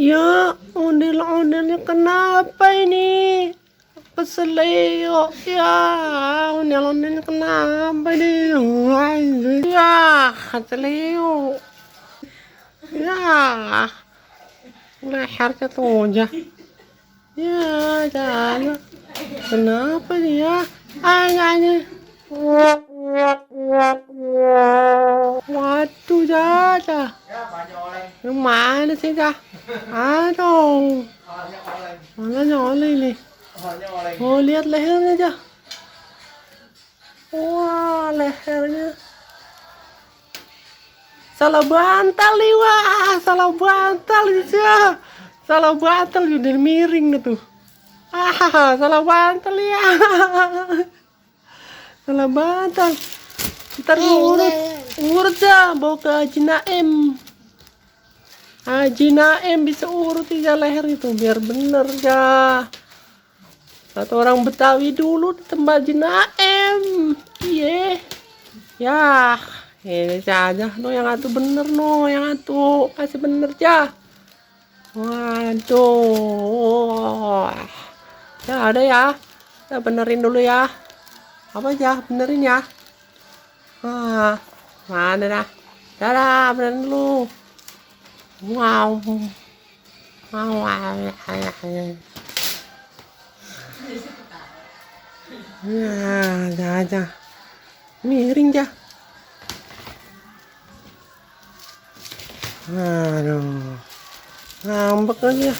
Ya, ondel-ondelnya kenapa ini? Keselio, ya, ondel-ondelnya kenapa ini? Ya, keselio. Ya, lehernya tuh aja. Ya, jangan. Kenapa nih ya? Anaknya. Waduh, Jaja. Yang mana sih, Kak? Aduh. Mana nyoleh nih? Oh, lihat lehernya, aja. Wah, lehernya. Salah bantal nih, wah. Salah bantal ya. Salah bantal udah miring tuh. Salah bantal ya. Salah bantal. Ntar urut ya, bawa ke Haji Naim. Haji Naim bisa urut ya leher itu biar bener ya. Kata orang Betawi dulu di tempat Haji Naim. Iya. Ya, ini aja no yang atu bener no, yang atu kasih bener ya. Waduh. Ya ada ya. Kita benerin dulu ya. Apa aja benerin ya. Mana dah? Dadah, benerin dulu. Wow. Wow. Ya, aja. Miring ya. Aduh. Ngambek lagi ya.